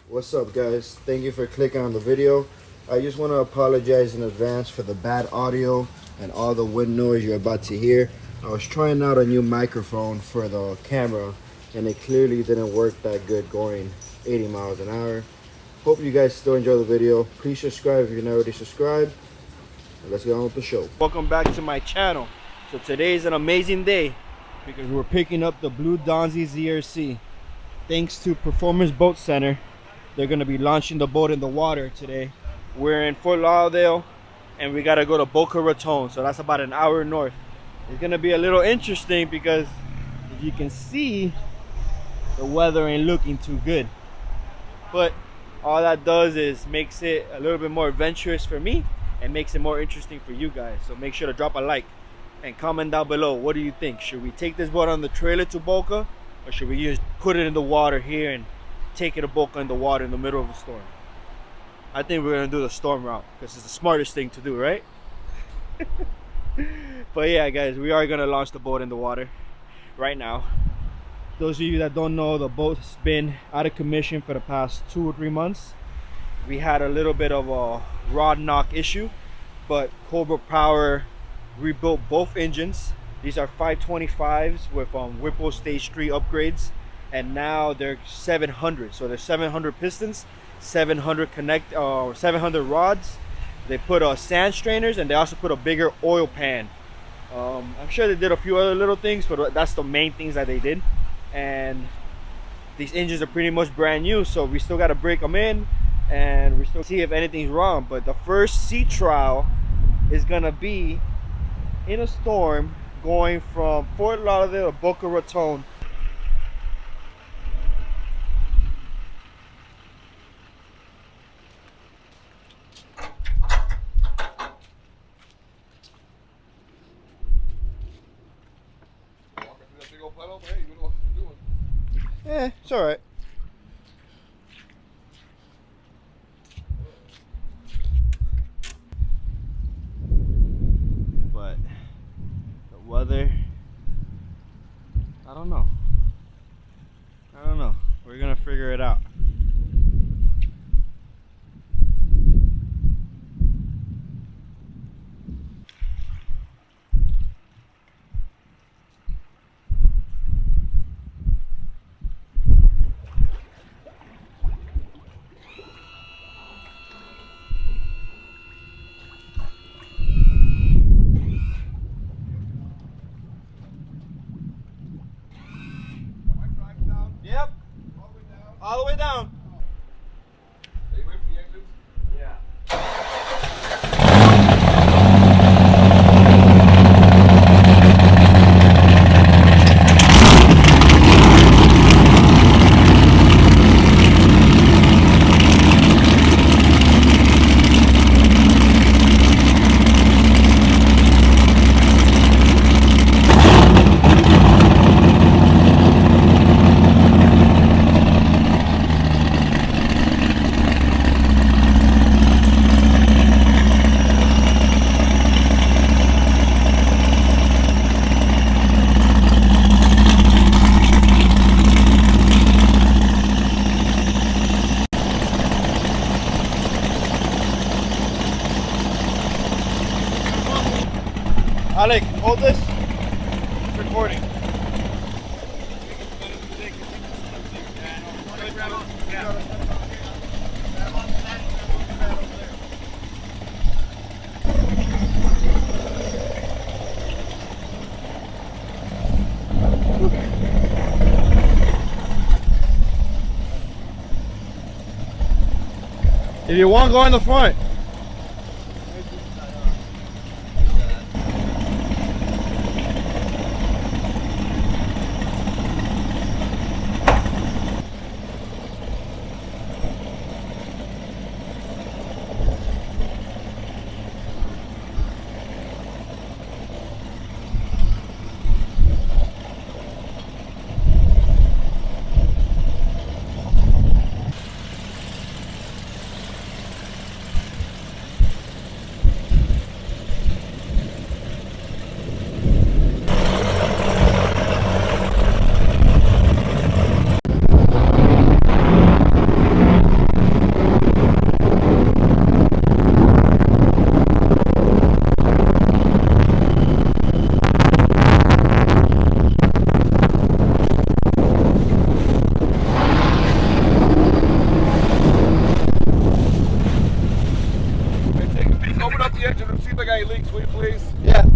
What's up, guys? Thank you for clicking on the video. I just want to apologize in advance for the bad audio and all the wind noise you're about to hear. I was trying out a new microphone for the camera and it clearly didn't work that good going 80 miles an hour. Hope you guys still enjoy the video. Please subscribe if you're not already subscribed. And let's get on with the show. Welcome back to my channel. So today's an amazing day because we're picking up the blue Donzi ZRC. Thanks to Performance Boat Center, they're going to be launching the boat in the water today. We're in Fort Lauderdale and we got to go to Boca Raton, so that's about an hour north. It's going to be a little interesting because as you can see, the weather ain't looking too good, but all that does is makes it a little bit more adventurous for me and makes it more interesting for you guys. So make sure to drop a like and comment down below. What do you think? Should we take this boat on the trailer to Boca, or should we just put it in the water here and take it to Boca in the water in the middle of the storm? I think we're gonna do the storm route because it's the smartest thing to do, right? But yeah, guys, we are gonna launch the boat in the water right now. Those of you that don't know, the boat's been out of commission for the past 2 or 3 months. We had a little bit of a rod knock issue, but Cobra Power rebuilt both engines. These are 525s with Whipple Stage 3 upgrades, and now they're 700. So there's 700 pistons, 700 700 rods. They put sand strainers, and they also put a bigger oil pan. I'm sure they did a few other little things, but that's the main things that they did. And these engines are pretty much brand new, so we still got to break them in and we still see if anything's wrong. But the first sea trial is gonna be in a storm going from Fort Lauderdale to Boca Raton. Yeah, it's all right. But the weather, I don't know. We're gonna figure it out. Yep. All the way down. Are you waiting for the exits? Yeah. Alec, hold this. It's recording. If you want, go in the front. Will you please? Yeah.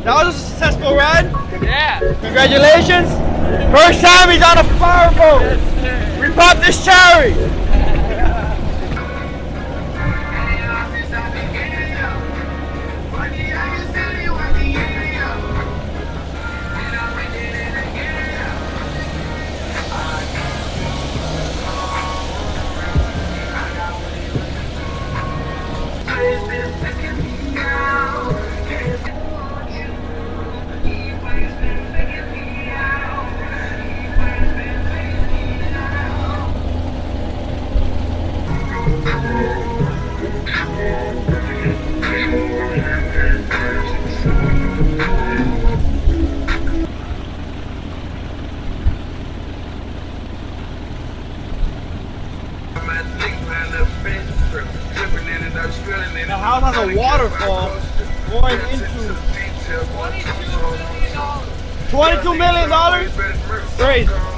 That was a successful run. Yeah. Congratulations. First time he's on a powerboat. We popped this cherry. The house has a waterfall going into $22 million. Crazy.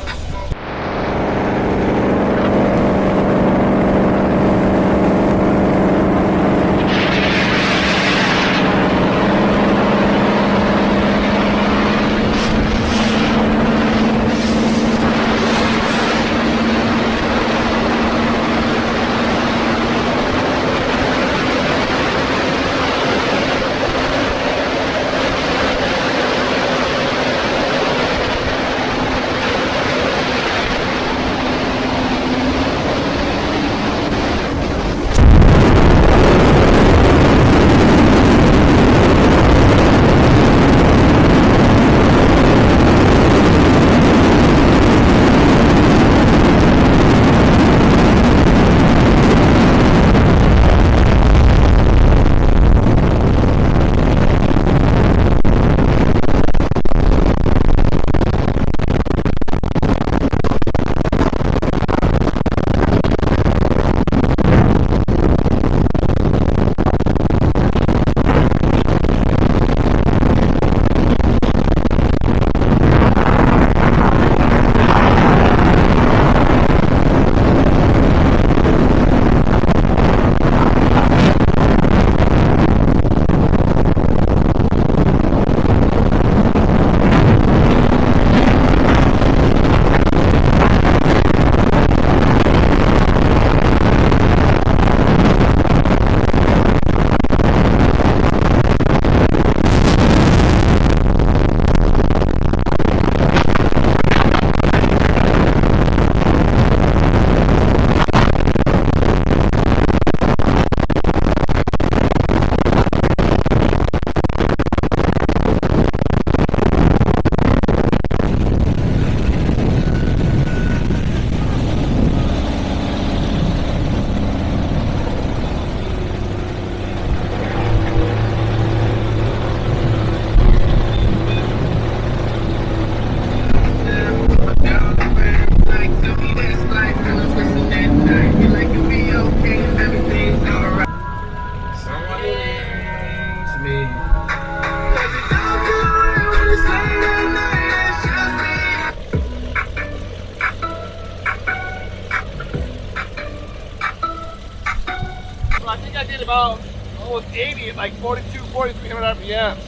getting about almost 80 at like 4,300 RPMs.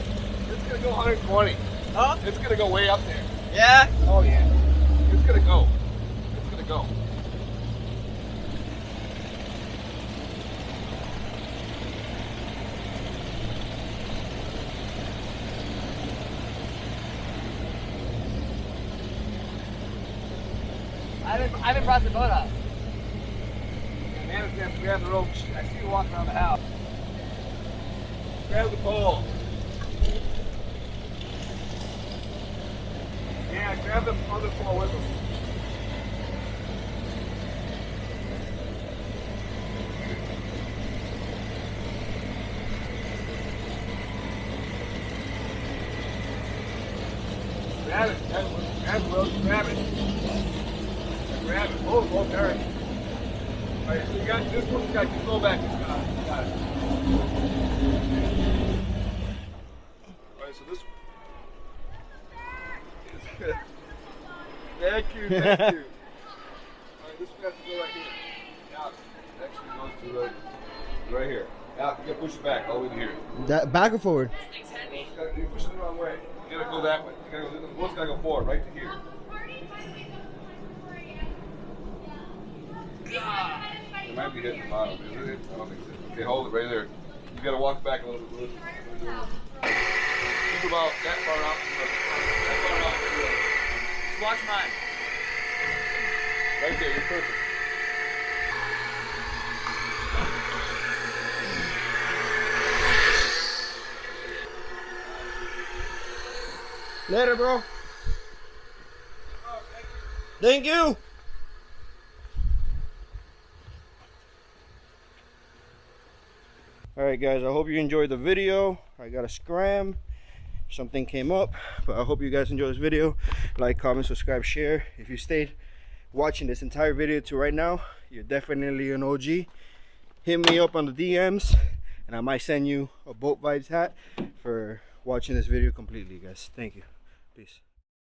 It's gonna go 120. Huh? It's gonna go way up there. Yeah? Oh yeah. It's gonna go. It's gonna go. I haven't brought the boat up. Yeah, man is gonna have to grab the rope. I see you walking around the house. Grab the pole. Yeah, grab the other pole with him. Grab it, grab the rope, grab it. Grab it. Oh, there. Alright, so you got this one's got your flow back. Got it. Alright, so this one. Thank you. Alright, this one has to go right here. Now, it actually goes to right here. Now, you gotta push it back all the way to here. That back or forward? You're pushing it the wrong way. You gotta go that way. The boat's gotta go forward, right to here. It might be hitting the bottom, isn't it? I don't think so. Okay, hold it right there. You gotta walk back a little bit. Think about that far out. That far out. Just watch mine. Right there, you're perfect. Later, bro. Thank you. Alright guys, I hope you enjoyed the video. I got a scram. Something came up, but I hope you guys enjoyed this video. Like, comment, subscribe, share. If you stayed watching this entire video to right now, you're definitely an OG. Hit me up on the DMs and I might send you a Boat Vibes hat for watching this video completely, guys. Thank you. Peace.